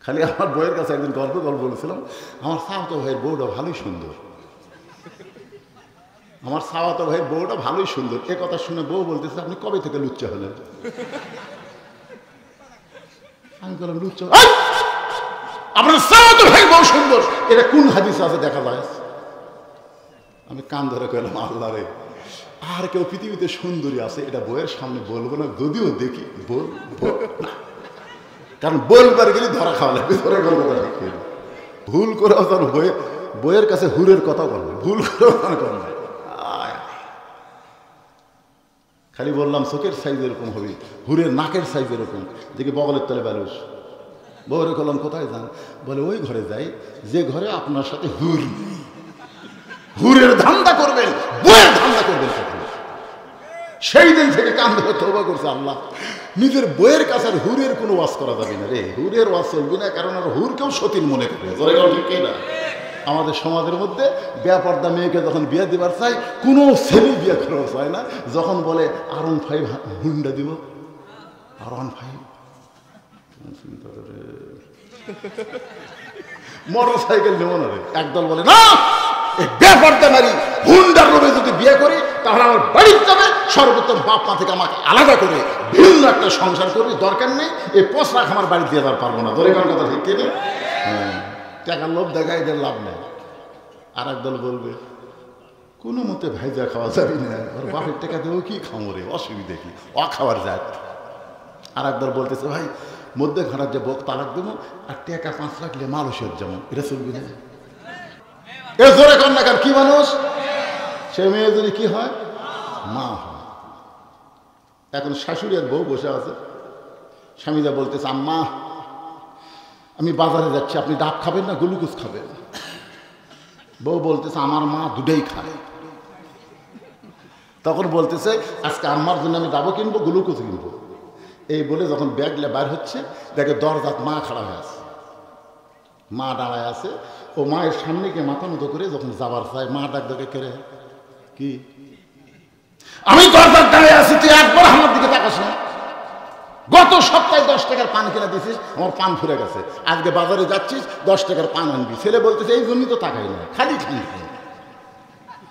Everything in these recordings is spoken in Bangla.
খালি আমার বউয়ের কাছে একদিন গল্প বলেছিলাম, আমার সাওয়াতো ভাইয়ের বউটা ভালোই সুন্দর, আমার সাওয়াতো ভাইয়ের বউটা ভালোই সুন্দর। এ কথা শুনে বউ বলতেছে, আপনি কবে থেকে লুচ্চা হলেন? আমি বললাম, লুচ্চা? আপনার সাওয়াতো ভাইয়ের বউ সুন্দর, এটা কোন হাদিসে আছে দেখা যায়? আমি কান ধরে কইলাম, আল্লাহ রে, আর কেউ পৃথিবীতে সুন্দরী আছে এটা বইয়ের সামনে বলবো না, যদিও দেখি বলবো না, কারণ বলবার গেলে ধরা খাওয়া লাগবে। ভুল করে বইয়ের কাছে হুরের কথা বলবে, ভুল করে খালি বললাম চোখের সাইজ এরকম হবে, হুরের নাকের সাইজ এরকম, দেখি বগলের তলে ব্যালুস। বউরে বললাম, কোথায় যান? বলে, ওই ঘরে যাই যে ঘরে আপনার সাথে হুর নেই। হুরের ধান্দা করবেন, বইয়ের ধান্দা করবেন। সেই দিন থেকে কান ধরে তওবা করছে, আল্লাহ নিজের বইয়ের কাছে আর হুরের কোনো ওয়াজ করা যাবে না রে, হুরের ওয়াজ চলবে না, কারণ আর হুরকেও সতীন মনে করে। ঠিক না? আমাদের সমাজের মধ্যে বেপর্দা মেয়েকে যখন বিয়ে দিবার চাই, কোনো ছেলে বিয়ে করা চায় না। যখন বলে R15 হুন্ডা দিব, R15 মোটর সাইকেল নেব না রে, একদল বলে না বেপর্দা নারী হুন্ডার লোভে যদি বিয়ে করি তাহলে আমার বাড়ির যাবে, সর্বোত্তম বাপ মা থেকে আমাকে আলাদা করে ভিন্ন একটা সংসার করবি, দরকার নেই এই পোষ রাখ আমার বাড়ি দিয়ে যাওয়ার পারবো না। ধরে কার কথা ঠিক কিনা? টাকার লোভ দেখা এদের লাভ নেই। আর একদল বলবে কোনো মতে ভাইজা খাওয়া যাবি না, ওর বাপের টাকা দেবো কি খামো রে, অসুবিধে কি, অখাওয়ার জাত। আর একদল বলতেছে, ভাই মধ্যে ঘাটার যে বক তালাক দেবো আর টাকা 5 লাখ লে মালয়েশিয়ার যেমন, এটা চলবি না। এ জোরে কন্যাকার কি মানুষ, সে মেয়ে যদি কি হয়, মা হয়। এখন শাশুড়ি আর বউ বসে আছে, স্বামীরা বলতেছে, আম্মা আমি বাজারে যাচ্ছি, আপনি ডাব খাবেন না গ্লুকোজ খাবেন? বউ বলতেছে, আমার মা দুটোই খায়। তখন বলতেছে, আজকে আম্মার জন্য আমি ডাবও কিনবো গ্লুকোজ কিনবো। এই বলে যখন ব্যাগলে বার হচ্ছে, দেখে দরজাত মা খাড়া হয়ে আছে, মা দাঁড়ায় আছে। ও মায়ের সামনে গিয়ে মাথা মতো করে যখন যাবার চায়, মা ডাক দেখে, কেড়ে কি আমি দরজার দাঁড়িয়ে আছি, তুই একবার আমার দিকে তাকাস না? গত সপ্তাহে 10 টাকার পান কিনে দিছিস, আমার পান ফুরে গেছে, আজকে বাজারে যাচ্ছিস 10 টাকার পান আনবি। ছেলে বলতেছে, এই জন্যই তো তাকাই না, খালি খাই খাই।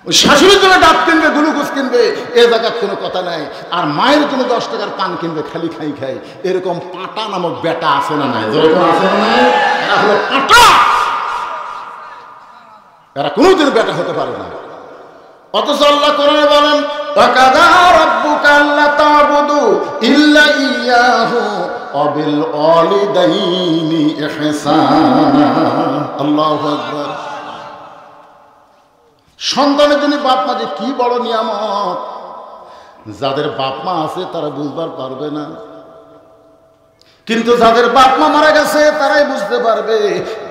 ওই শাশুড়ির জন্য ডাব কিনবে, গ্লুকোজ কিনবে, এ জায়গার কোনো কথা নাই। আর মায়ের জন্য 10 টাকার পান কিনবে, খালি খাই খাই। এরকম পাটা নামক বেটা আছে না নাই? এরা হলো পাটা, এরা কোনোদিন বেটা হতে পারে না। অথচ আল্লাহ কোরআনে বলেন, ওয়াকাদা রাব্বুকা আল্লা তা'বুদু ইল্লা ইয়াহু ওয়া বিল ওয়ালিদাইনি ইহসানা। আল্লাহু আকবার। সন্তানের জন্য বাপ মা যে কি বড় নিয়ামত, যাদের বাপ মা আছে তারা বুঝবার পারবে না, কিন্তু যাদের বাপ মা মারা গেছে তারাই বুঝতে পারবে।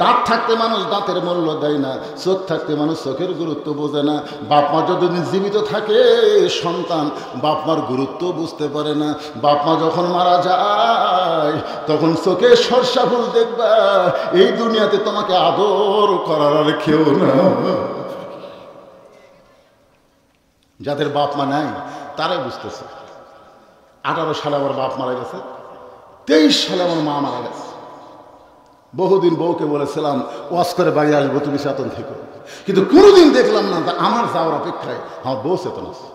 দাঁত থাকতে মানুষ দাঁতের মূল্য দেয় না, চোখ থাকতে মানুষ চোখের গুরুত্ব বোঝে না। বাপ মা যতদিন জীবিত থাকে সন্তান বাপ মার গুরুত্ব বুঝতে পারে না। বাপ মা যখন মারা যায় তখন চোখে সরষা ফুল দেখবা, এই দুনিয়াতে তোমাকে আদর করার আর কেউ না। যাদের বাপ মা নাই তারাই বুঝতেছে। 18 সালে আমার বাপ মারা গেছে, 23 সালে আমার মা মারা গেছে। বহুদিন বউকে বলেছিলাম ওয়াজ করে বাড়ি আসবো, তুমি চেতন থেকে, কিন্তু কোনোদিন দেখলাম না আমার যাওয়ার অপেক্ষায় আমার বউ চেতন আছে।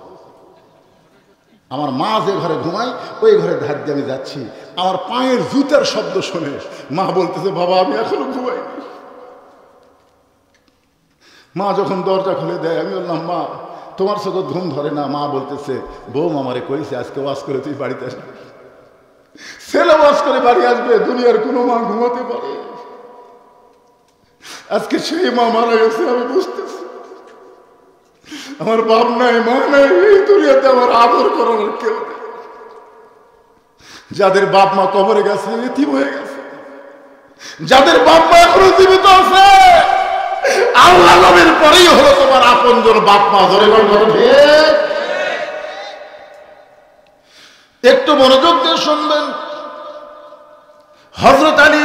আমার মা যে ঘরে ঘুমায় ওই ঘরে ধার দিয়ে আমি যাচ্ছি, আমার পায়ের জুতার শব্দ শুনে মা বলতেছে, বাবা আমি এখনো ঘুমাই। মা যখন দরজা খুলে দেয় আমি বললাম, মা তোমার চোখে ঘুম ধরে না? মা বলতেছে, বউ মামারে কইছে আজকে ওয়াজ করে তুই বাড়িতে আসবি। ছেলে ওয়াজ করে বাড়ি আসবে, দুনিয়ার কোনো মা ঘুমাতে পারে? আজকে সেই মা মারা গেছে, আমি বুঝতেছি আমার বাপ নাই, মা নাই, এই দুনিয়াতে আমার আদর করার কেউ নেই। যাদের বাপ মা কবরে গেছে, এতিম হয়ে গেছে, যাদের বাপ মা এখনো জীবিত আছে, আল্লাহ নবীর পরেই হলো তোমার আপনজন বাপ মা। ধরে একটু মনোযোগ দিয়ে শুনবেন। হযরত আলী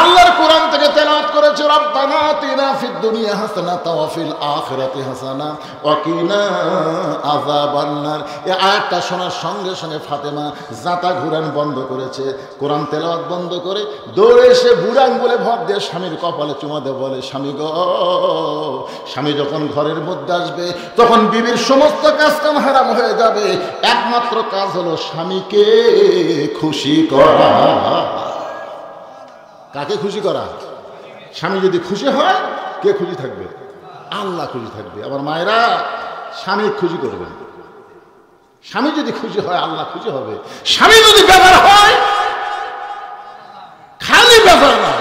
আল্লাহর কোরআন থেকে তেলাওয়াত করেছেন, করেছে রব্বানা আতিনা ফিদ দুনিয়া হাসানাতাও ওয়া ফিল আখিরাতি হাসানা ওয়া কিনা আযাবান নার। এই আয়াতটা শোনার সঙ্গে সঙ্গে ফাতেমা জাতা ঘুরান বন্ধ করেছে, কোরআন তেলাওয়াত বন্ধ করে দৌড়ে এসে বুড়া আঙ্গুলে ভর দিয়ে স্বামীর কপালে চুমা দিয়ে বলে, স্বামী গো, স্বামী যখন ঘরের মধ্যে আসবে তখন বিবির সমস্ত কাজ কাম হারাম হয়ে যাবে, একমাত্র কাজ হলো স্বামীকে খুশি করা। কাকে খুশি করা? স্বামী যদি খুশি হয়, কে খুশি থাকবে? আল্লাহ খুশি থাকবে। আমার মায়েরা, স্বামী খুশি করবেন। স্বামী যদি খুশি হয়, আল্লাহ খুশি হবে। স্বামী যদি বেজার হয়, খালি বেজার না,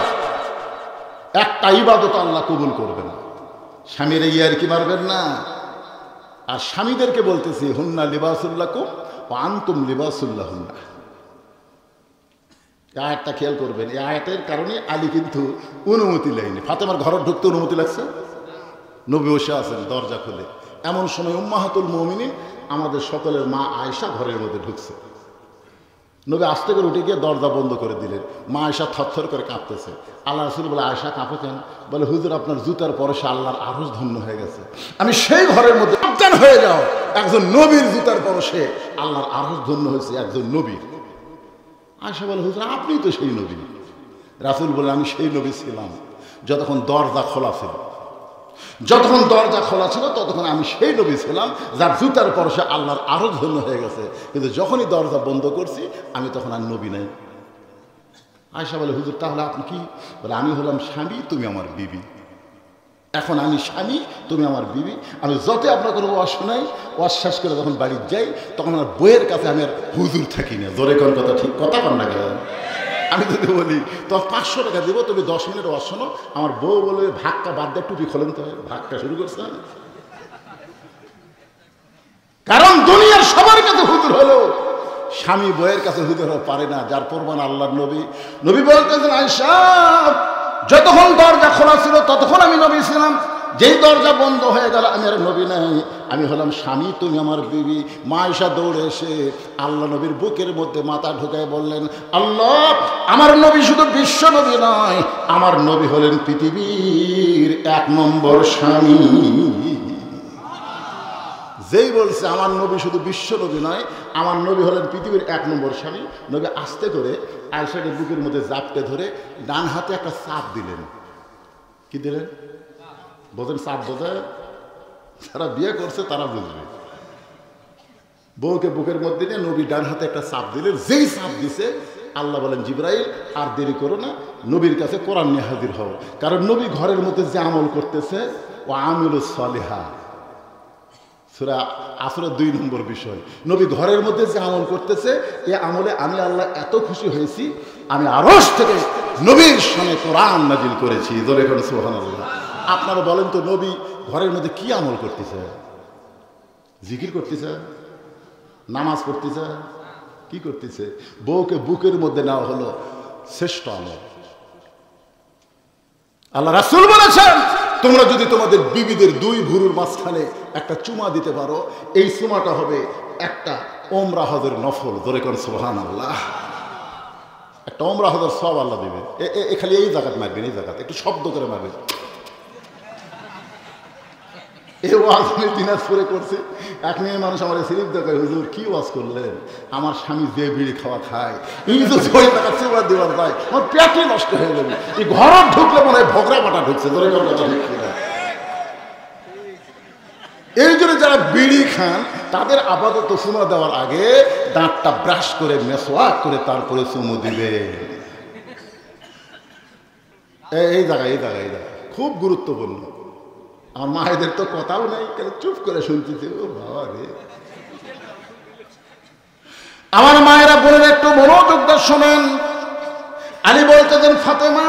একটা ইবাদত আল্লাহ কবুল করবে না। স্বামীর ইয়ার কি মারবেন না। আর স্বামীদেরকে বলতেছি, হুন্না লিবাসুল্লাকুম ওয়া আনতুম লিবাসুল্লাহুন্না। এই আয়াতটা খেয়াল করবেন। এই আয়াতের কারণে আলী কিন্তু অনুমতি নেয়নি। ফাতেমার ঘরে ঢুকতে অনুমতি লাগছে, নবী বসে আছেন দরজা খুলে। এমন সময় উম্মাহাতুল মুমিনিন আমাদের সকলের মা আয়েশা ঘরের মধ্যে ঢুকছে। নবী আস্তে করে উঠে গিয়ে দরজা বন্ধ করে দিলেন। মা আয়েশা থরথর করে কাঁপতেছে। আল্লাহ রাসূল বলে, আয়েশা কাঁপো কেন? বলে, হুজুর আপনার জুতার পরশে আল্লাহর আরশ ধন্য হয়ে গেছে। আমি সেই ঘরের মধ্যে সাবধান হয়ে যাও, একজন নবীর জুতার পরশে আল্লাহর আরশ ধন্য হয়েছে, একজন নবীর। আয়েশা বলে, হুজুর আপনি তো সেই নবী। রাসূল বলে, আমি সেই নবী ছিলাম যতক্ষণ দরজা খোলা ছিল। যতক্ষণ দরজা খোলা ছিল ততক্ষণ আমি সেই নবী ছিলাম যার জুতার পরশে আল্লাহর আরো ধন্য হয়ে গেছে। কিন্তু যখনই দরজা বন্ধ করছি আমি তখন আর নবী নাই। আয়েশা বলে, হুজুর তাহলে আপনি কি? বলে, আমি হলাম স্বামী, তুমি আমার বিবি। এখন আমি স্বামী, তুমি আমার বিবি। আমি যতই আপনার কোনো ওয়াজ শোনাই, ওয়াজ শেষ করে যখন বাড়ি যাই তখন আমার বইয়ের কাছে আমি আর হুজুর থাকি না। জোরে কোন কথা, ঠিক কথা কন না কেন? আমি যদি বলি তো 500 টাকা দেবো, তুমি 10 মিনিট ওয়াজ শোনো, আমার বউ বলে ভাগটা বাদ দিয়ে টুপি খোলেন, তো ভাগটা শুরু করছে। কারণ দুনিয়ার সবার কাছে হুজুর হলো, স্বামী বইয়ের কাছে হুজুর হতে পারে না। যার প্রমাণ আল্লাহর নবী। নবী বলতেছেন, আয়েশা যতক্ষণ দরজা খোলা ছিল ততক্ষণ আমি নবী ছিলাম, যেই দরজা বন্ধ হয়ে গেল আমি আর নবী নাই, আমি হলাম স্বামী, তুমি আমার বিবি। মা আয়েশা দৌড়ে এসে আল্লাহ নবীর বুকের মধ্যে মাথা ঢুকায় বললেন, আল্লাহ, আমার নবী শুধু বিশ্ব নবী নয়, আমার নবী হলেন পৃথিবীর 1 নম্বর স্বামী। যেই বলছে আমার নবী শুধু বিশ্ব নবী নয়, আমার নবী হলেন পৃথিবীর 1 নম্বর স্বামী, নবী আস্তে করে আয়েশাকে বুকের মধ্যে জাপটে ধরে ডান হাতে একটা চাপ দিলেন। কি দিলেন? বোঝেন? চাপ বোঝে? যারা বিয়ে করছে তারা বুঝবে। বউকে বুকের মধ্যে নিয়ে নবী ডান হাতে একটা চাপ দিলেন। যেই চাপ দিছে আল্লাহ বলেন, জিবরাইল আর দেরি করো না, নবীর কাছে কোরআন নিয়ে হাজির হও। কারণ নবী ঘরের মধ্যে যে আমল করতেছে, ও আমিলুস সালিহা, সূরা আসরের 2 নম্বর বিষয়। নবী ঘরের মধ্যে যে আমল করতেছে, এ আমলে আমি আল্লাহ এত খুশি হয়েছি, আমি আরশ থেকে নবীর সামনে কোরআন নাজিল করেছি। জোরে করে সুবহানাল্লাহ। আপনারা বলেন তো, নবী ঘরের মধ্যে কি আমল করতেছে? জিকির করতেছে? নামাজ পড়তেছে? কি করতেছে? বউকে বুকের মধ্যে নেওয়া হলো শ্রেষ্ঠ আমল। আল্লাহ রাসূল বলেছেন, তোমরা যদি তোমাদের বিবিদের 2 ভুরুর মাঝখানে একটা চুমা দিতে পারো, এই চুমাটা হবে একটা ওমরা হজের নফল। ধরে কোন সুবহানাল্লাহ। একটা ওমরা হজের সওয়াব আল্লাহ দিবে। খালি এই জায়গাত মারবেন, এই জায়গাতে একটু শব্দ করে মারবেন। এই ওয়াজ আমি দিনাজপুরে করছি। এক মেয়ে মানুষ আমার সিরিপ দেখায়, হুজুর কি ওয়াজ করলেন? আমার স্বামী যে বিড়ি খাওয়া খায়, এই যে 6 টাকা চেবা দেওয়ার যায়, আমার পেটে নষ্ট হয়ে যাবে। এই ঘরে ঢুকলে মনে হয় ভোগরা পাটা ঢুকছে। ধরে কথা ঠিক কিনা? এই জন্য যারা বিড়ি খান তাদের আপাতত চুমা দেওয়ার আগে দাঁতটা ব্রাশ করে মেসওয়াক করে তারপরে চুমু দিবে। এই জায়গায় খুব গুরুত্বপূর্ণ। আমার মায়েদের তো কথাও নেই, কেন চুপ করে শুনতেছে। ও বাবা রে, আমার মায়েরা বলেন একটু মনোযোগ দিয়ে শোনেন। আলী বলতেছেন, ফাতেমা,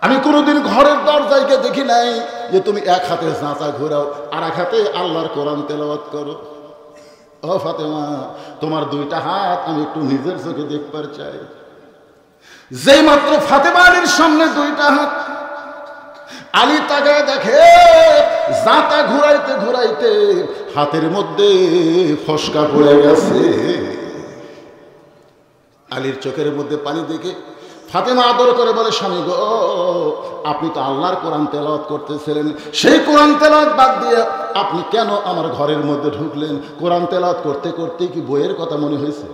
আমি কোনোদিন ঘরের দরজায় গিয়ে দেখি নাই যে তুমি এক হাতে জাঁচা ঘোরাও আর এক হাতে আল্লাহর কোরআন তেলাওয়াত করো। ও ফাতেমা, তোমার 2টা হাত আমি একটু নিজের চোখে দেখবার চাই। যেই মাত্র ফাতেমা আলীর সামনে 2টা হাত, আলী তাকায় দেখে জাঁতা ঘুরাইতে ঘুরাইতে হাতের মধ্যে ফসকা পড়ে গেছে। আলীর চোখের মধ্যে পানি দেখে ফাতেমা আদর করে বলে, স্বামী গো, আপনি তো আল্লাহর কোরআন তেলাওয়াত করতেছিলেন, সেই কোরআন তেলাওয়াত বাদ দিয়ে আপনি কেন আমার ঘরের মধ্যে ঢুকলেন? কোরআন তেলাওয়াত করতে করতে কি বইয়ের কথা মনে হয়েছে?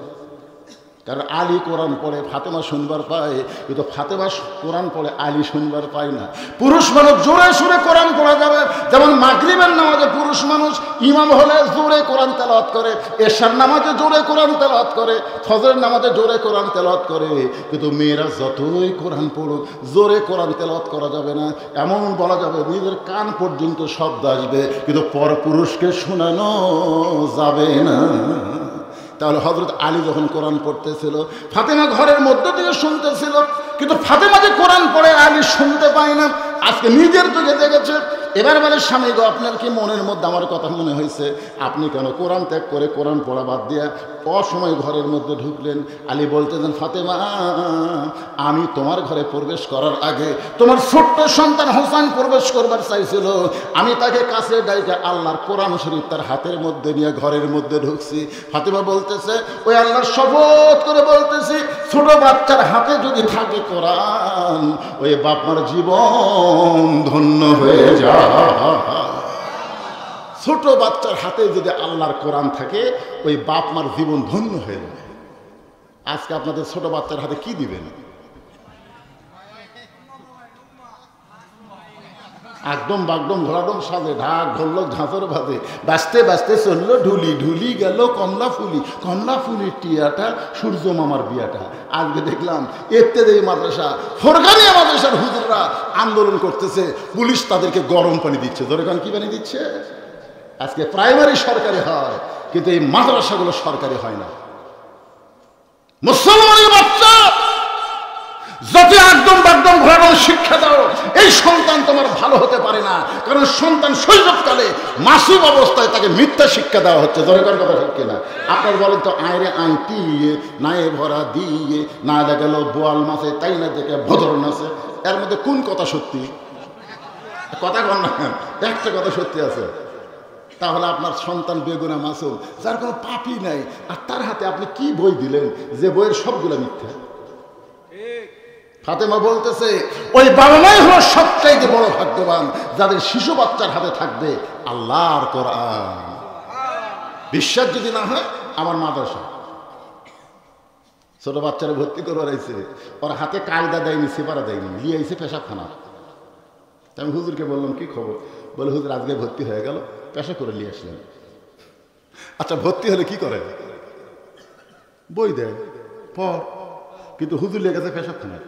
কারণ আলী কোরআন পড়ে, ফাতেমা শুনবার পায়, কিন্তু ফাতেমা কোরআন পড়ে, আলী শুনবার পায় না। পুরুষ মানুষ জোরে সুরে কোরআন পড়া যাবে, যেমন মাগরিবের নামাজে পুরুষ মানুষ ইমাম হলে জোরে কোরআন তেলাওয়াত করে, এশার নামাজে জোরে কোরআন তেলাওয়াত করে, ফজরের নামাজে জোরে কোরআন তেলাওয়াত করে, কিন্তু মেয়েরা যতই কোরআন পড়ুক জোরে কোরআন তেলাওয়াত করা যাবে না। এমন বলা যাবে নিজের কান পর্যন্ত শব্দ আসবে, কিন্তু পরপুরুষকে শোনানো যাবে না। তাহলে হযরত আলী যখন কোরআন পড়তেছিল, ফাতেমা ঘরের মধ্য থেকে শুনতেছিল, কিন্তু ফাতেমা যে কোরআন পড়ে আলী শুনতে পায় না। আজকে নিজের চোখে দেখেছে। এবার বলে, স্বামী গো, আপনার কি মনের মধ্যে আমার কথা মনে হয়েছে? আপনি কেন কোরআন ত্যাগ করে কোরআন পড়া বাদ দিয়া অসময় ঘরের মধ্যে ঢুকলেন? আলী বলতেছেন, ফাতেমা, আমি তোমার ঘরে প্রবেশ করার আগে তোমার ছোট্ট সন্তান হোসেন প্রবেশ করবার চাইছিল, আমি তাকে কাছে ডাইকে আল্লাহর কোরআন শরীফ তার হাতের মধ্যে নিয়ে ঘরের মধ্যে ঢুকছি। ফাতেমা বলতেছে, ওই আল্লাহর শপথ করে বলতেছি, ছোট বাচ্চার হাতে যদি থাকে কোরআন, ওই বাপমার জীবন ধন্য হয়ে যায়। ছোট বাচ্চার হাতে যদি আল্লাহর কোরআন থাকে, ওই বাপ মার জীবন ধন্য হয়ে যায়। আজকে আপনাদের ছোট বাচ্চার হাতে কি দিবেন? একদম বাগডম ঘোড়াডম সাজে, ঢাক ঢোলক ঝাঁচর বাজে, বাঁচতে বাঁচতে চললো ঢুলি, ঢুলি গেল কমলা ফুলি, কমলা ফুলির টিয়াটা সূর্য মামার বিয়াটা। আজকে দেখলাম ইত্যাদি মাদ্রাসা, ফরকানিয়া মাদ্রাসার হুজুররা আন্দোলন করতেছে, পুলিশ তাদেরকে গরম পানি দিচ্ছে। ধরে কি পানি দিচ্ছে? আজকে প্রাইমারি সরকারি হয়, কিন্তু এই মাদ্রাসাগুলো সরকারি হয় না। মুসলমানের বাচ্চা যত একদম বাগদম ঘোরানোর শিক্ষা দাও, এই সন্তান তোমার ভালো হতে পারে না। কারণ সন্তান শৈশবকালে মাসুম অবস্থায় তাকে মিথ্যা শিক্ষা দেওয়া হচ্ছে। দরকার কথা ঠিক কিনা? আপনার বলেন তো, আয়রে আইটি নায়ে ভরা দিয়ে না গেল বোয়াল মাছে, তাই না দেখে ভদর নাচে। এর মধ্যে কোন কথা সত্যি? কথা কন না, একটা কথা সত্যি আছে। তাহলে আপনার সন্তান বেগুনা মাসুম, যার কোনো পাপই নাই, আর তার হাতে আপনি কি বই দিলেন যে বইয়ের সবগুলো মিথ্যা? ফাতেমা বলতেছে, ওই বাবা মাই হলো সবচাইতে বড় ভাগ্যবান, যাদের শিশু বাচ্চার হাতে থাকবে আল্লাহর কোরআন। বিশ্বাস যদি না হয়, আমার মাদ্রাসা ছোট বাচ্চারা ভর্তি করে আইছে, ওর হাতে কায়দা দেয়নি, সেপারা দেয়নি, নিয়ে আইছে পেশাবখানা। আমি হুজুরকে বললাম, কি খবর? বলে, হুজুর আজকে ভর্তি হয়ে গেল, পেশা করে নিয়ে আসলেন। আচ্ছা, ভর্তি হলে কি করে? বই দেয়, পর। কিন্তু হুজুর লেগে গেছে পেশাবখানা।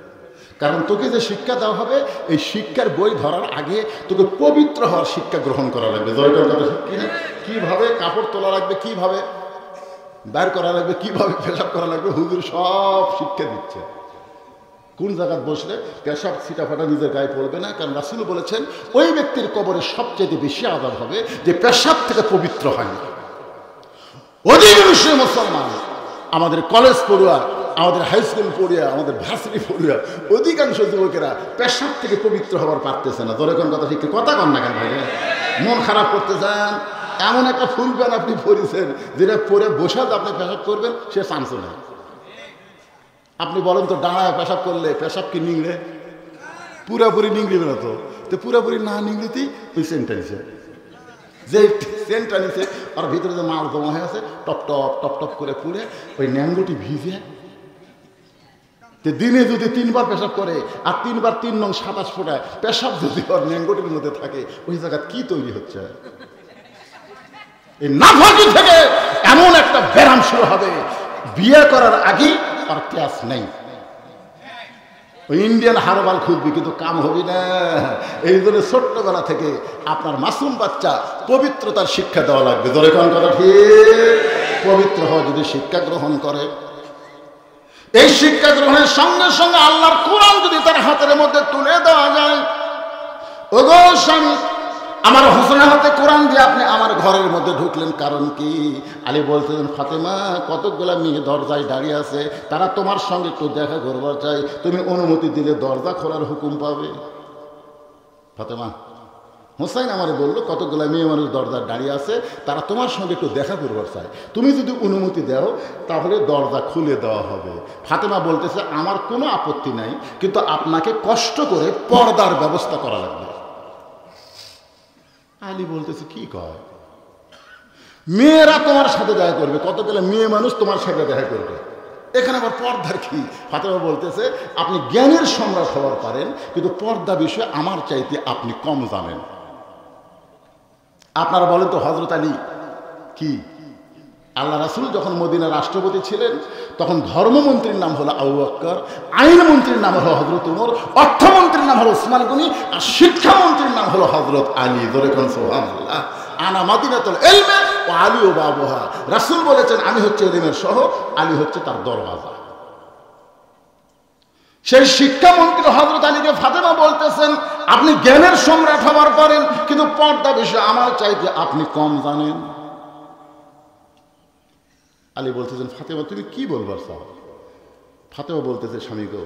কারণ তোকে যে শিক্ষা দেওয়া হবে, এই শিক্ষার বই ধরার আগে তোকে পবিত্র হওয়ার শিক্ষা গ্রহণ করা লাগবে। দরকার কথা ঠিক কিনা? কিভাবে কাপড় তোলা লাগবে, কিভাবে বের করা লাগবে, কিভাবে পেশাব করা লাগবে, হুজুর সব শিক্ষা দিচ্ছে। কোন জায়গায় বসলে পেশাব ছিটাফাটা নিজের গায়ে পড়বে না। কারণ রাসূল বলেছেন, ওই ব্যক্তির কবরে সবচেয়ে বেশি আযাব হবে যে পেশাব থেকে পবিত্র হয় না। অধিকাংশ মুসলমান, আমাদের কলেজ পড়ুয়া, আমাদের হাই স্কুল পড়িয়া, আমাদের ভার্সিটি পড়িয়া, অধিকাংশ যুবকেরা পেশাব থেকে পবিত্র হওয়ার পারতেছে না। ধরে কোন কথা ঠিক, কথা কন না কেন ভাই? মন খারাপ করতে চান, এমন একটা ফুল প্যান্ট আপনি পরেছেন যেটা পরে বসে আপনি পেশাব করবেন, সে চান্স নেই। আপনি বলেন তো, দাঁড়ায় পেশাব করলে পেশাব কি নিংড়ে? পুরাপুরি নিংড়িবে না তো। পুরাপুরি না নিংড়িতেই ওই সেন্টটা নিছে, যে সেন্টটা নিছে আর ভিতরে যে মাল জমা হয়ে আছে, টপ টপ টপ টপ করে পুড়ে ওই ন্যাঙ্গুটি ভিজে। দিনে যদি 3 বার পেশাব করে আর 3 বার 3 নং 27 ফোঁটায় পেশাব যদি ওর ন্যাঙ্গুটির মধ্যে থাকে, ওই জায়গা কি তৈরি হচ্ছে? এই নাফাকি থেকে এমন একটা ব্যারাম শুরু হবে, বিয়ে করার আগেই আর ক্লাস নেই। ওই ইন্ডিয়ান হারবাল খুঁজবি, কিন্তু কাম হবি না। এই জন্য ছোট্টবেলা থেকে আপনার মাসুম বাচ্চা পবিত্রতার শিক্ষা দেওয়া লাগবে। ধরে কোন কথা ঠিক? পবিত্র হওয়া যদি শিক্ষা গ্রহণ করে, এই শিক্ষা গ্রহণের সঙ্গে সঙ্গে আল্লাহর কোরআন যদি তার হাতের মধ্যে তুলে দেওয়া যায়, ওগো স্বামী, আমার হোসেনের হাতে কোরআন দিয়ে আপনি আমার ঘরের মধ্যে ঢুকলেন, কারণ কি? আলী বলতেছেন, ফাতেমা, কতগুলা মেয়ে দরজায় দাঁড়িয়ে আছে, তারা তোমার সঙ্গে একটু দেখা করবার চাই, তুমি অনুমতি দিলে দরজা খোলার হুকুম পাবে। ফাতেমা হোসাইন আমারে বললো কতগুলো মেয়ে মানুষ দরজার দাঁড়িয়ে আছে, তারা তোমার সঙ্গে একটু দেখা করবার চায়, তুমি যদি অনুমতি দাও তাহলে দরজা খুলে দেওয়া হবে। ফাতেমা বলতেছে আমার কোনো আপত্তি নাই, কিন্তু আপনাকে কষ্ট করে পর্দার ব্যবস্থা করা লাগবে। আলী বলতেছে কি কয়, মেয়েরা তোমার সাথে দেখা করবে, কতগুলো মেয়ে মানুষ তোমার সাথে দেখা করবে, এখানে আবার পর্দার কি? ফাতেমা বলতেছে আপনি জ্ঞানের সম্রাট হওয়ার পারেন, কিন্তু পর্দা বিষয়ে আমার চাইতে আপনি কম জানেন। আপনারা বলেন তো হযরত আলী কি? আল্লাহ রাসূল যখন মদিনার রাষ্ট্রপতি ছিলেন তখন ধর্মমন্ত্রীর নাম হলো আবু বকর, আইনমন্ত্রীর নাম হলো হযরত ওমর, অর্থমন্ত্রীর নাম হলো উসমান গনি, আর শিক্ষামন্ত্রীর নাম হলো হযরত আলী। ধরে কোন সুবহানাল্লাহ। আনা মাদিনাতুল ইলমি ওয়া আলী ওয়া বাবুহা। রাসূল বলেছেন আমি হচ্ছে ইলমের শহর, আলী হচ্ছে তার দরওয়াজা। সেই শিক্ষামন্ত্রী হযরত আলীকে ফাতেমা বলতেছেন আপনি জ্ঞানের সম্রাট হবার পারেন, কিন্তু পর্দা বিষয়ে আমার চাইতে আপনি কম জানেন। আলী বলতেছেন ফাতেমা তুমি কি বলবার চাও? ফাতেমা বলতেছে স্বামী গো,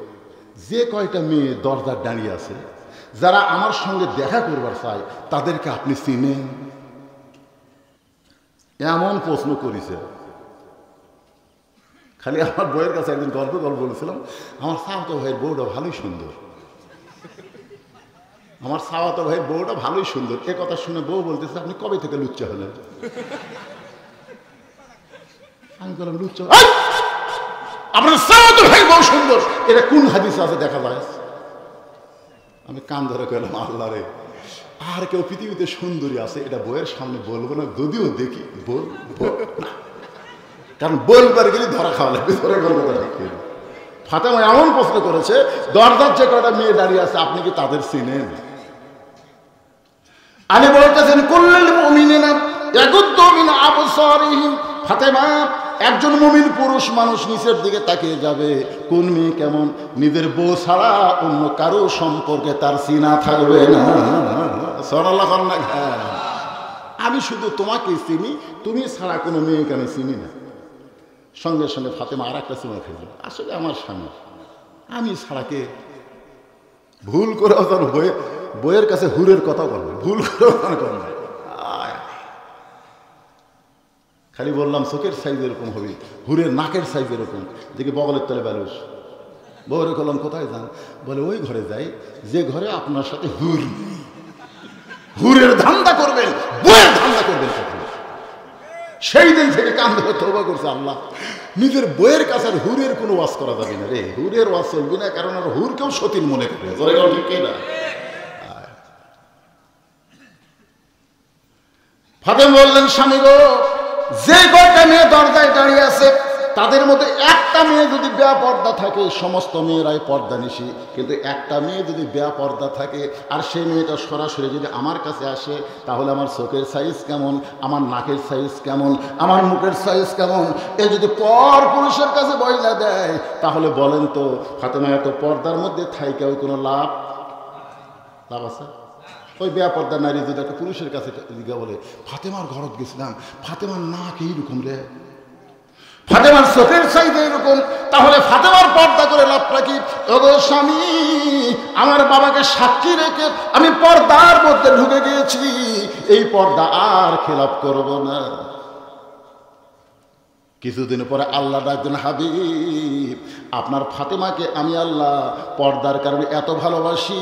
যে কয়টা মেয়ে দরজার দাঁড়িয়ে আছে যারা আমার সঙ্গে দেখা করবার চায় তাদেরকে আপনি চিনেন? এমন প্রশ্ন করেছে। খালি আমার বউয়ের কাছে একদিন গল্প বলেছিলাম, আমার সাওয়াতো ভাইয়ের বউটা ভালোই সুন্দর, আমার সাওয়াতো ভাইয়ের বউটা ভালোই সুন্দর। এ কথা শুনে বউ বলতেছে আপনি কবে থেকে লুচ্চা হলেন? আমি বললাম লুচ্চা? আপনার সাওয়াতো ভাইয়ের বউ সুন্দর, এটা কোন হাদিসে আছে দেখা যায়? আমি কান ধরে কইলাম আল্লাহ রে, আর কেউ পৃথিবীতে সুন্দরী আছে এটা বউয়ের সামনে বলবো না, যদিও দেখি বলবো না, কারণ বলবার গেলে ধরা খাওয়া লাগবে। ফাতেমা এমন প্রশ্ন করেছে দরজার যে কটা মেয়ে দাঁড়িয়ে আছে আপনি কি তাদের চিনেন? আলী বলতেছেন কুল্লুল মুমিনিনা ইয়াগুদ্দু মিন আবসারিহিম। ফাতেমা একজন মুমিন পুরুষ মানুষ নিচের দিকে তাকিয়ে যাবে, কোন মেয়ে কেমন, নিজের বউ ছাড়া অন্য কারো সম্পর্কে তার চিনা থাকবে না। সুবহানাল্লাহ। আমি শুধু তোমাকে চিনি, তুমি ছাড়া কোনো মেয়েকে আমি চিনি না। সঙ্গে সঙ্গে ফাতেমা আর একটা চুমা খেল। আসলে আমার স্বামী, আমি ছাড়াকে ভুল করেও তার বইয়ের কাছে হুরের কথা বলবে, ভুল করেও করবে। খালি বললাম চোখের সাইজ এরকম হবে, হুরের নাকের সাইজ এরকম, দেখি বগলের তলে ব্যালুস। বউরে বললাম কোথায় যান? বলে ওই ঘরে যাই যে ঘরে আপনার সাথে হুরের ধান্দা করবেন, বইয়ের ধান্দা করবেন। সেই দিন থেকে কান ধরে তওবা করছে, আল্লাহ নিজের বইয়ের কাছে হুরের কোনো ওয়াজ করা যাবে না রে, হুরের ওয়াজ চলবে না, কারণ আর হুরকেও সতীন মনে করে। ঠিক না? ফাতেমা বললেন স্বামী গো, যে কয়টা মেয়ে দরজায় দাঁড়িয়ে আছে তাদের মধ্যে একটা মেয়ে যদি বেপর্দা থাকে, সমস্ত মেয়েরাই পর্দা নিশি, কিন্তু একটা মেয়ে যদি বেপর্দা থাকে আর সেই মেয়েটা সরাসরি যদি আমার কাছে আসে, তাহলে আমার চোখের সাইজ কেমন, আমার নাকের সাইজ কেমন, আমার মুখের সাইজ কেমন, এ যদি পর পুরুষের কাছে বইলা দেয়, তাহলে বলেন তো ফাতেমা এত পর্দার মধ্যে থাইকেও কোনো লাভ আছে? ওই বেপর্দা নারী যদি একটা পুরুষের কাছে বলে ফাতেমার ঘরত গেছিলাম, ফাতেমার নাক এইরকম রে, ফাতেমার চোখের সাইজ এইরকম, তাহলে ফাতেমার পর্দা করে লাভটা কি? ওগো স্বামী, আমার বাবাকে সাক্ষী রেখে আমি পর্দার মধ্যে ঢুকে গিয়েছি, এই পর্দা আর খেলাপ করব না। কিছুদিন পরে আল্লাহ ডাকলেন হাবিব, আপনার ফাতেমাকে আমি আল্লাহ পর্দার কারণে এত ভালোবাসি,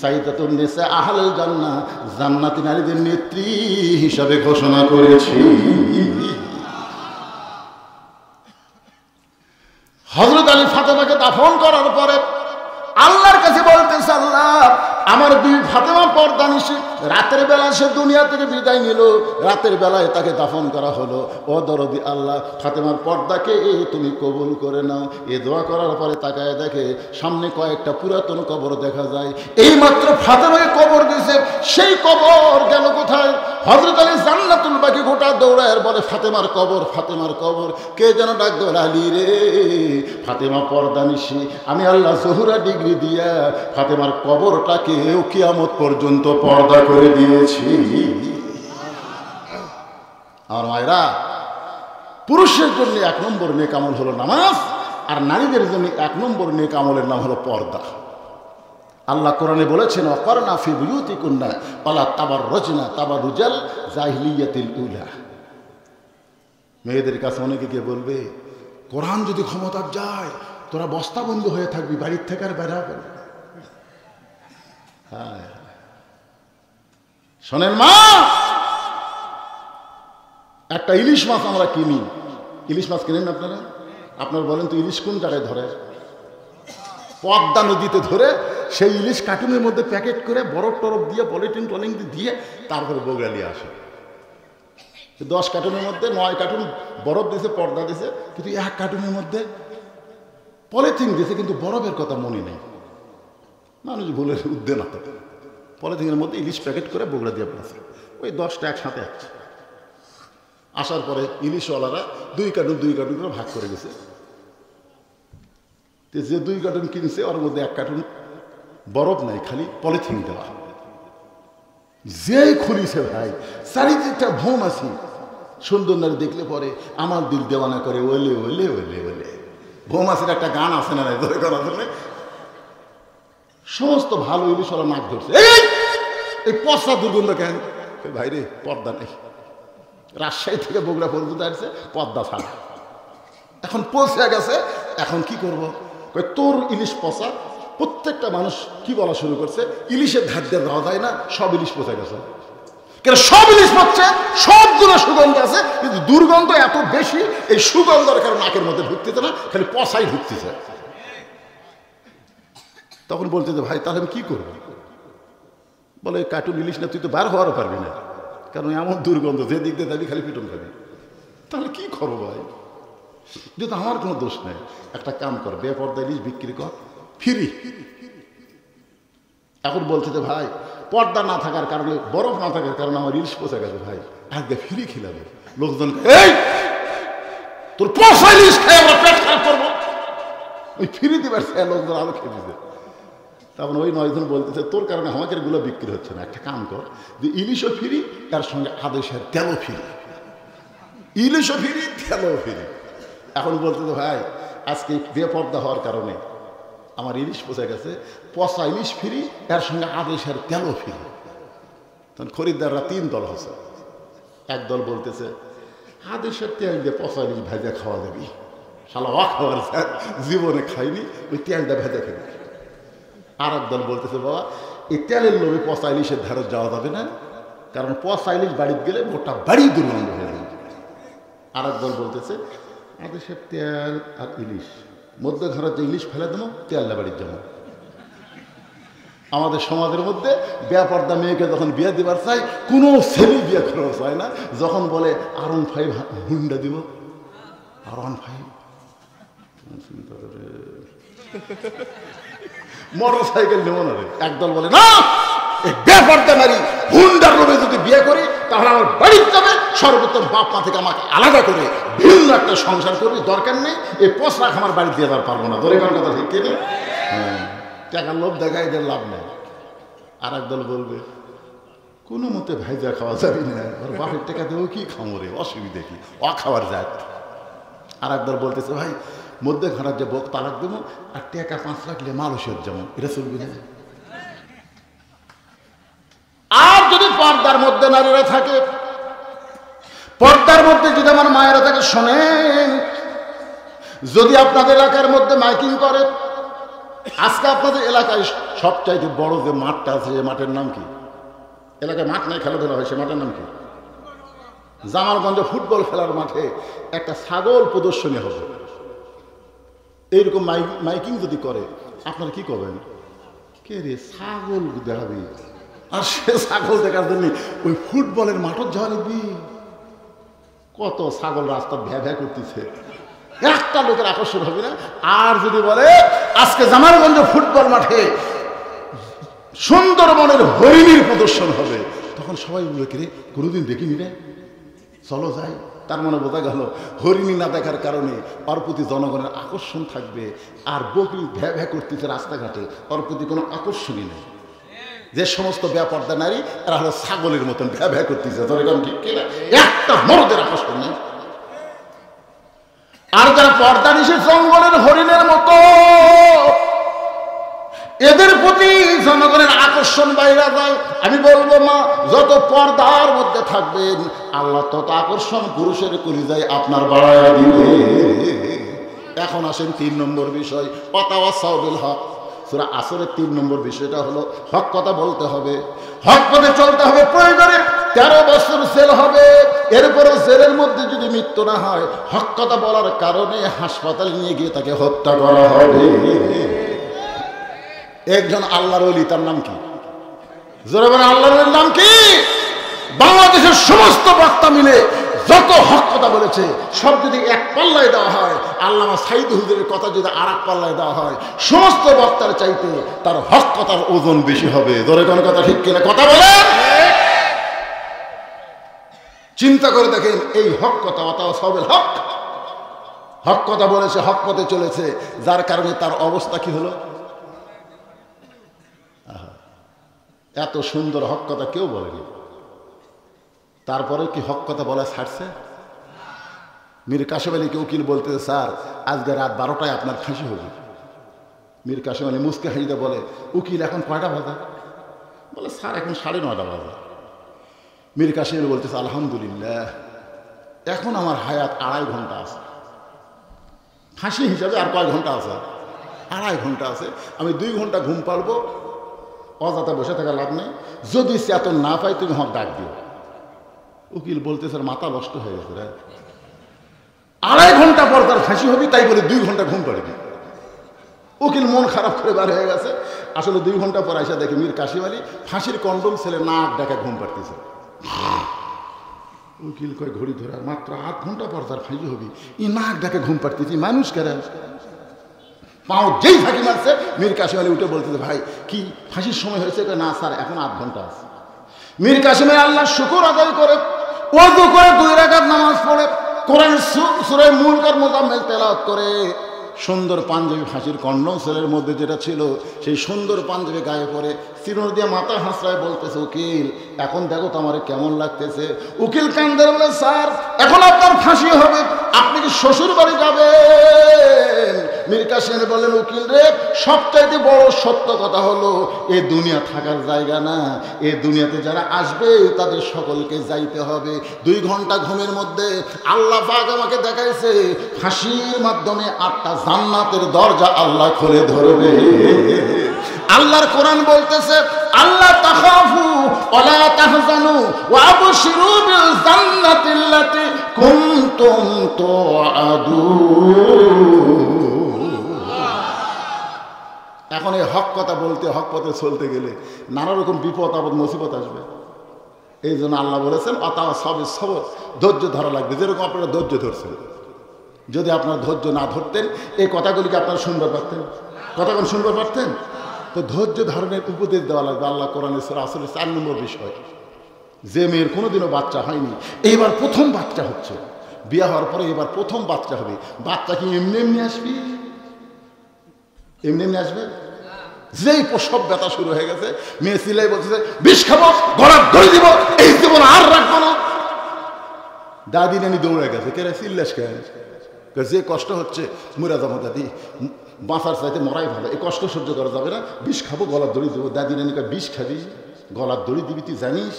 সাইয়্যিদাতুন নিসা আহলুল জান্নাহ, জান্নাতি নারীদের নেত্রী হিসাবে ঘোষণা করেছি। হযরত আলী ফাতেমাকে দাফন করার পরে আল্লাহর কাছে বলতেছে, আল্লাহ আমার দুই ফাতেমা পর্দা নিশি, রাতের বেলা সে দুনিয়া থেকে বিদায় নিল, রাতের বেলায় তাকে দাফন করা হলো। ও দরদি আল্লাহ, ফাতেমার পর্দাকে তুমি কবুল করে নাও। এ দোয়া করার পরে তাকায় দেখে সামনে কয়েকটা পুরাতন কবর দেখা যায়। এই মাত্র ফাতেমাকে কবর দিয়েছে, সেই কবর গেল কোথায়? হযরত আলী জান্নাতুল বাকি গোটা দৌড়ায় বলে ফাতেমার কবর, ফাতেমার কবর। কে যেন ডাক দেয়, আলী রে, ফাতেমা পর্দা নিশি, আমি আল্লাহ জহুরা ডিগ্রি দিয়া ফাতেমার কবরটাকে কিয়ামত পর্যন্ত পর্দা করে দিয়েছি। আর মায়েরা, পুরুষের জন্য 1 নম্বর নেক আমল হলো নামাজ, আর নারীদের জন্য 1 নম্বর নেক আমলের নাম হলো পর্দা। আল্লাহ কোরআনে বলেছেন ওয়াকরনা ফি বুয়ুতিকুন্না ওয়ালা তাবাররুজনা তাবাররুজাল জাহিলিয়াতিল উলা। মেয়েদের কাছে অনেকে গিয়ে বলবে কোরআন যদি ক্ষমতার যায় তোরা বস্তাবন্ধু হয়ে থাকবি, বাড়ির থেকে আর বেরাবে না। হ্যাঁ শোনেন মা, একটা ইলিশ মাছ আমরা কিনি, ইলিশ মাছ কিনেন আপনারা? আপনারা বলেন তো ইলিশ কোন জায়গায় ধরে? পদ্মা নদীতে ধরে সেই ইলিশ কার্টুনের মধ্যে প্যাকেট করে বরফ টরফ দিয়ে পলিথিন টলিং দিয়ে তারপরে বগুড়া নিয়ে আসে। 10 কার্টুনের মধ্যে 9 কার্টুন বরফ দিয়েছে, পর্দা দিয়েছে, কিন্তু 1 কার্টুনের মধ্যে পলিথিন দিয়েছে, কিন্তু বরফের কথা মনে নেই। মানুষ ভুলের উদ্দে না, তো পলিথিনের মধ্যে ইলিশ প্যাকেট করে বগুড়া দিয়ে পড়েছে। ওই 10টা একসাথে আসছে। আসার পরে ইলিশওয়ালারা 2 কার্টুন করে ভাগ করে গেছে। যে 2 কার্টুন কিনছে ওর মধ্যে 1 কার্টুন বরফ নাই, খালি পলিথিন দেওয়া। যেই খুলিছে ভাই চারিদিকটা ভোম আছি, সুন্দর নারী দেখলে পরে আমার দিল দেওয়ানা করে ওলে ওলে ওলে ওলে। ভোমাসির একটা গান আছে না, ধরে করার জন্য সমস্ত ভালো ইলিশওয়ালা নাক ধরছে। এই পচা দুর্গন্ধ কেন? ভাই রে পর্দা নেই, রাজশাহী থেকে বগুড়া পর্যন্ত আসছে পদ্মা ছাড়া, এখন পৌঁছে গেছে। এখন কি করব? তোর ইলিশ পচা। প্রত্যেকটা মানুষ কি বলা শুরু করছে, ইলিশের ধার দিয়ে দেওয়া যায় না, সব ইলিশ পচে গেছে। কেন সব ইলিশ পচছে, সবগুলো সুগন্ধ আছে, কিন্তু দুর্গন্ধ এত বেশি, এই সুগন্ধের কারণে নাকের মধ্যে ঢুকতেছে না, খালি পচাই ঢুকতেছে। তখন বলতে যে ভাই তাহলে আমি কি করবো? বলে কার্টুন ইলিশ না, তুই তো বার হওয়ারও পারবি না, কারণ এমন দুর্গন্ধ, যে দিক দিয়ে যাবি খালি পিটন খাবি। তাহলে কি করবো ভাই? যেহেতু আমার কোনো দোষ নেই, একটা কাম কর, বেপর্দা ইলিশ বিক্রি কর, ফ্রি। এখন বলছে যে ভাই পর্দা না থাকার কারণে, বরফ না থাকার কারণে আমার ইলিশ পচে গেছে, ভাই আজকে ফ্রি খিলাবে। লোকজন এই তোর পচা ইলিশ খেয়ে আমরা পেট খারাপ করবো, ওই ফ্রি দিবার সে লোকজন আরো খেয়ে দিতে। তখন ওই 9 জন বলতেছে তোর কারণে আমাকে এগুলো বিক্রি হচ্ছে না, একটা কাম কর, যে ইলিশও ফ্রি, তার সঙ্গে আদেশের তেলও ফ্রি, ইলিশও ফ্রি তেলও ফ্রি। এখন বলতেছে ভাই আজকে বেপর্দা হওয়ার কারণে আমার ইলিশ পচে গেছে, পচা ইলিশ ফ্রি, তার সঙ্গে আদেশের তেলও ফ্রি। তখন খরিদ্দাররা 3 দল হচ্ছে। এক দল বলতেছে আদেশের তেল দিয়ে পচা ইলিশ ভেজা খাওয়া যাবি, শালা খাওয়ার জীবনে খাইনি, ওই তেলটা ভেজা খাবি। আর এক দল বলতেছে বাবা এই তেলের লোভে পচা ইলিশের ধারে যাওয়া যাবে না, কারণ পচা ইলিশ বাড়িতে গেলে গোটা বাড়ি দুর্গন্ধ হয়ে যাবে। আর এক দল বলতেছে আদেশের তেল আর ইলিশ মধ্যে ঘরের যে ইলিশ ফেলে দেবো, তেলটা বাড়ির জন্য। আমাদের সমাজের মধ্যে বেপর্দা মেয়েকে যখন বিয়ে দিবার চাই, কোনো ছেলে বিয়ে করা চায় না। যখন বলে R15 হুন্ডা দিব, R15 মোটর সাইকেল নেব না রে। একদল বলে না, এই বেপর্দা নারী হুন্ডার লোভে যদি বিয়ে করি তাহলে আমার বাড়ির যাবে, সর্বোত্তম বাপ মা থেকে আমাকে আলাদা করে ভিন্ন একটা সংসার করবি, দরকার নেই এই পোশাক আমার বাড়ি দিয়ে আর পারবো না। ধরে কোন কথা ঠিক কিনা? হ্যাঁ, টাকার লোভ দেখায় এদের লাভ নেই। আর একদল বলবে কোনো মতে ভাইজা খাওয়া যাবে না, ওর বাপের টাকা দেবো কি খামো রে, অসুবিধা কি, খাওয়ার জাত। আর একদল বলতেছে ভাই মধ্যে ঘরের যে বক তালাক দেবো, আর টাকা 5 লাখ লে মালয়েশিয়ার যেমন, এটা চলবে না। আর যদি পর্দার মধ্যে নারীরা থাকে, পর্দার মধ্যে যদি আমার মায়েরা থাকে, শোনেন, যদি আপনাদের এলাকার মধ্যে মাইকিং করে, আজকে আপনাদের এলাকায় সবচাইতে বড় যে মাঠটা আছে, যে মাঠের নাম কি? এলাকায় মাঠ নাই, খেলাধুলা হয়, সে মাঠের নাম কি? জামালগঞ্জে ফুটবল খেলার মাঠে একটা ছাগল প্রদর্শনী হবে। এইরকম মাইকিং যদি করে, আপনারা কি করবেন? কে রে ছাগল দেখাবি, আর সে ছাগল দেখার জন্য ওই ফুটবলের মাঠত যাওয়া লাগবি। কত ছাগল রাস্তা ভ্যা ভ্যা করতেছে, একটা লোকের আকর্ষণ হবে না। আর যদি বলে আজকে জামালগঞ্জ ফুটবল মাঠে সুন্দরবনের হরিণীর প্রদর্শন হবে, তখন সবাই বলে কে রে কোনোদিন দেখিনি রে, চলো যাই। তার মানে বোঝা গেল হরিণী না দেখার কারণে ওর প্রতি জনগণের আকর্ষণ থাকবে, আর বকরি ভ্যা ভ্যা করতেছে রাস্তাঘাটে, ওর প্রতি কোনো আকর্ষণই নেই। যে সমস্ত বেপর্দা নারী এরা হলো ছাগলের মতন ভ্যা ভ্যা করতেছে, ঠিক কিনা? একটা মরদের আকর্ষণ নেই। আর যারা পর্দা নিশে জঙ্গলের হরিণের মতো এদের প্রতি জনগণের আকর্ষণ বাইরে যায়। আমি বলবো মা, যত পর্দার মধ্যে থাকবেন আল্লাহ তত আকর্ষণ পুরুষের কলিজায় আপনার বাড়ায় দিবে। এখন আসেন 3 নম্বর বিষয়, ওয়াতাওয়াসাউ বিল হক। সূরা আসরের 3 নম্বর বিষয়টা হলো হক কথা বলতে হবে, হক পথে চলতে হবে। প্রয়োজনে 13 বছর জেল হবে, এরপরও জেলের মধ্যে যদি মৃত্যু না হয়, হক কথা বলার কারণে হাসপাতালে নিয়ে গিয়ে তাকে হত্যা করা হবে। একজন আল্লাহর ওলি, তার নাম কি? জোরে বলেন, আল্লাহর ওলির নাম কি? বাংলাদেশের সমস্ত বক্তা মিলে যত হক কথা বলেছে সব যদি এক পাল্লায় দেওয়া হয়, আল্লামা সাইদ হুজুরের কথা যদি আর এক পাল্লায় দেওয়া হয়, সমস্ত বক্তার চাইতে তার হক কথার ওজন বেশি হবে। জোরে কোন কথা ঠিক কিনা কথা বলেন? চিন্তা করে দেখেন, এই হক কথা, ওয়াতাওয়াসাউ বিল হক, হক কথা বলেছে, হক পথে চলেছে, যার কারণে তার অবস্থা কি হলো? এত সুন্দর হক কথা কেউ বলেনি, তারপরে কি হক কথা বলা ছাড়ছে? মীর কাসেম আলীকে উকিল বলতে, স্যার আজকে রাত 12টায় আপনার ফাঁসি হবে। মীর কাসেম আলী মুসকে হাসিতে বলে, উকিল এখন কয়টা বাজে? বলে, স্যার এখন 9:30 বাজে। মীর কাসেম আলী বলতেছে, আলহামদুলিল্লাহ, এখন আমার হায়াত 2.5 ঘন্টা আছে। ফাঁসি হিসাবে আর কয় ঘন্টা আছে? 2.5 ঘন্টা আছে। আমি 2 ঘন্টা ঘুম পারবো, অযথা বসে থাকা লাভ নেই। যদি চেতন না পাই তুমি হক ডাক দিও। উকিল বলতেছে, মাথা নষ্ট হয়ে গেছে রে, 2.5 ঘন্টা পর তার ফাঁসি হবি, তাই বলে 2 ঘন্টা ঘুম পাড়বি। উকিল মন খারাপ করে বার হয়ে গেছে। আসলে 2 ঘন্টা পর এসে দেখে মীর কাসেম আলী ফাঁসির কন্ডম ছেলে নাক ডাকে ঘুম পাড়তেছে। উকিল কয়, ঘড়ি ধরে মাত্র 8 ঘন্টা পর তার ফাঁসি হবি, ই নাক ডাকে ঘুম পাড়তেছি, মানুষ কেন? পাও যেই ফাঁকি মারছে, মীর কাসেম আলী উঠে বলতেছে, ভাই কি ফাঁসির সময় হয়েছে? না স্যার, এখন 8 ঘন্টা আছে। মীর কাসেম আলী আল্লাহর শুকর আদায় করে, ওযু করে 2 রাকাত নামাজ পড়ে, কোরআন সূরা মুলক আর মুজাম্মিল তেলাওয়াত করে, সুন্দর পাঞ্জাবি, ফাঁসির কন্ডম সেলের মধ্যে যেটা ছিল সেই সুন্দর পাঞ্জাবি গায়ে পরে চিরুনি দিয়ে মাথা হাসড়ায় বলতেছে, উকিল এখন দেখো তো আমার কেমন লাগতেছে। উকিল কান্দে বলে, স্যার এখন আপনার ফাঁসি হবে, আপনি কি শ্বশুর বাড়ি যাবেন? মীর কাসেম বলেন, উকিল রে, সবচাইতে বড় সত্য কথা হলো এ দুনিয়া থাকার জায়গা না, এ দুনিয়াতে যারা আসবে তাদের সকলকে যাইতে হবে। 2 ঘন্টা ঘুমের মধ্যে আল্লাহ পাক আমাকে দেখাইছে ফাঁসির মাধ্যমে 8টা জান্নাতের দরজা আল্লাহ খুলে ধরবে। আল্লাহর কোরআন বলতেছে, আল্লাহ তাখাফু ওয়ালা তাহজানু ওয়া আবশিরু বিল জান্নাতিল্লাতী কুনতুম তুআদুন। এখন এই হক কথা বলতে, হক পথে চলতে গেলে নানা রকম বিপদ আপদ মুসিবত আসবে। এই জন্য আল্লাহ বলেছেন, ওয়াতাওয়াসাউ বিস সবর, ধৈর্য ধরা লাগবে। যেরকম আপনারা ধৈর্য ধরছেন, যদি আপনারা ধৈর্য না ধরতেন এই কথাগুলিকে আপনারা শুনতে পারতেন? কথাগুলো শুনতে পারতেন? তো ধৈর্য ধারণের উপদেশ দেওয়া লাগবে। আল্লাহ কোরআনে সূরা আসরের 4 নম্বর বিষয়, যে মেয়ের কোনোদিনও বাচ্চা হয়নি, এইবার প্রথম বাচ্চা হচ্ছে, বিয়ে হওয়ার পরে এবার প্রথম বাচ্চা হবে, বাচ্চা কি এমনি এমনি আসবে? এমনি এমনি আসবে? যেই প্রসব ব্যথা শুরু হয়ে গেছে, মেয়ে সিলাই বলছে, বিষ খাবো, গলার দড়ি দিব, এই জীবন আর রাখবো না। দাদি নানি দৌড়ে গেছে, কেন চিল্লাস কেন? যে কষ্ট হচ্ছে, মরে যাবো দাদি, বাঁচার চাইতে মরাই ভালো, এই কষ্ট সহ্য করা যাবে না, বিষ খাবো, গলার দড়ি দেবো। দাদি নানিকে, বিষ খাবি, গলার দড়ি দিবি? তুই জানিস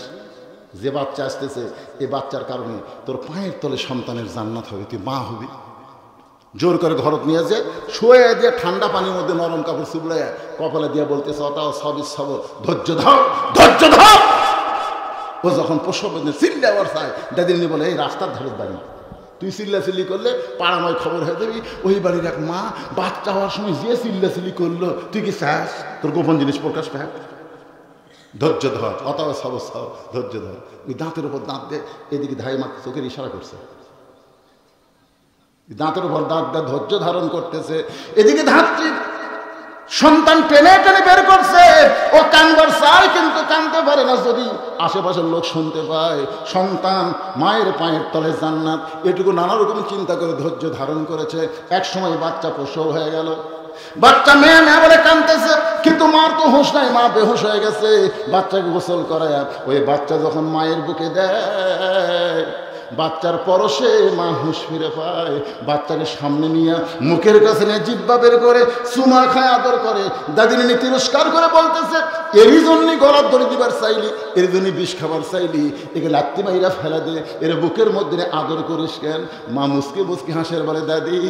যে বাচ্চা আসতেছে, এই বাচ্চার কারণে তোর পায়ের তলে সন্তানের জান্নাত হবে, তুই মা হবি। জোর করে ঘরত নিয়ে যে শুয়ে দিয়ে ঠান্ডা পানির মধ্যে নরম কাপড় চুবড়ে কপালে দিয়ে বলতেছে, ওয়াতাওয়াসাউ সবর, ধৈর্য ধর, ধৈর্য ধর। ও যখন প্রসব চিল্লে আবার চায়, দাদি নানি বলে, এই রাস্তার ধারে বাড়ি, তুই চিল্লাচিল্লি করলে পাড়াময় খবর হয়ে যাবি। ওই বাড়ির এক মা বাচ্চা হওয়ার সময় যে চিল্লাচিল্লি করলো, তুই কি চাস তোর গোপন জিনিস প্রকাশ পায়? ধৈর্য ধর, ওয়াতাওয়াসাউ সবর, ধৈর্য ধর। ওই দাঁতের উপর দাঁত দিয়ে এদিকে ধাই মাত্র চোখের ইশারা করছে, দাঁতের উপর দাঁত দিয়ে ধৈর্য ধারণ করতেছে। এদিকে ধাত্রী সন্তান টেনে টেনে বের করছে, ও কানবার চায় কিন্তু কানতে পারে না, যদি আশেপাশের লোক শুনতে পায়। সন্তান মায়ের পায়ের তলে জান্নাত, এটুকু নানা রকম চিন্তা করে ধৈর্য ধারণ করেছে। এক সময় বাচ্চা প্রসব হয়ে গেল, বাচ্চা মেয়ে মেয়ে বলে কাঁদতেছে, কিন্তু মার তো হুঁশ নাই, মা বেহুশ হয়ে গেছে। বাচ্চাকে গোসল করায় ওই বাচ্চা যখন মায়ের বুকে দেয়, বাচ্চার পরশে মা হুঁশ ফিরে পায়, বাচ্চাকে সামনে নিয়ে মুখের কাছে নিয়ে জিব্বা বের করে চুমা খায়, আদর করে। দাদিনী তিরস্কার করে বলতেছে, এরই জন্যই গলার দড়ি দিবার চাইলি, এর জন্যই বিষ খাবার চাইলি, একে লাত্তি মাইরা ফেলা দে, এর বুকের মধ্যে আদর করিস কেন? মা মুসকি মুসকি হাসের বলে, দাদি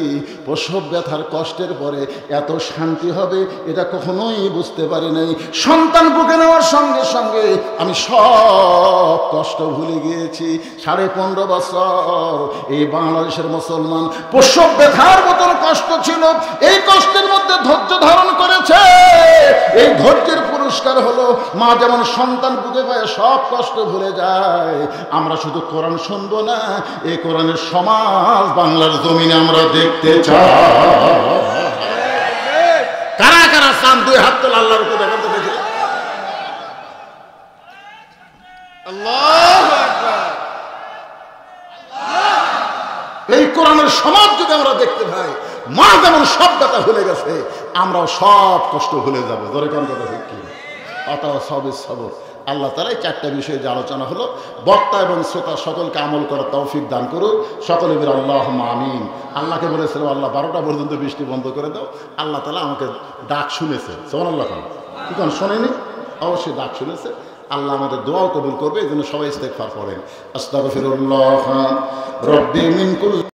প্রসব ব্যথার কষ্টের পরে এত শান্তি হবে এটা কখনোই বুঝতে পারি নাই। সন্তান বুকে নেওয়ার সঙ্গে সঙ্গে আমি সব কষ্ট ভুলে গিয়েছি। 15.5 বছর এই বাংলাদেশের মুসলমান প্রসব ব্যথার মতন কষ্ট ছিল, এই কষ্টের মধ্যে ধৈর্য ধারণ করেছে। এই ধৈর্যের পুরস্কার হলো মা যেমন সন্তান বুকে পায় সব কষ্ট ভুলে যায়। আমরা শুধু কোরআন শুনবো না, এই কোরআনের সমাজ বাংলার জমিনে আমরা দেখতে চাই। কারা কারা চান? 2 হাত তোলা, আল্লাহর উপর দেখেন তো দেখি। আল্লাহু আকবার। এই কোরআনের সমাজ যদি আমরা দেখতে পাই, মা যেমন সব ব্যথা ভুলে গেছে, আমরাও সব কষ্ট ভুলে যাবো। ধরে কোন কথা ঠিক কি? অতএব সবে সবর। আল্লাহ তাআলা এই 4টা বিষয়ে যে আলোচনা হলো, বক্তা এবং শ্রোতা সকলকে আমল করার তৌফিক দান করুন। সকলে বলে আল্লাহুম্মা আমিন। আল্লাহকে বলেছিলাম, আল্লাহ 12টা পর্যন্ত বৃষ্টি বন্ধ করে দাও। আল্লাহ তাআলা আমাকে ডাক শুনেছে। সুবহানাল্লাহ। কি কোন শোনেনি? অবশ্যই ডাক শুনেছে। আল্লাহ আমাদের দোয়াও কবুল করবে। এই জন্য সবাই ইস্তেগফার পড়েন। আস্তাগফিরুল্লাহ রাব্বি মিন কুল্লি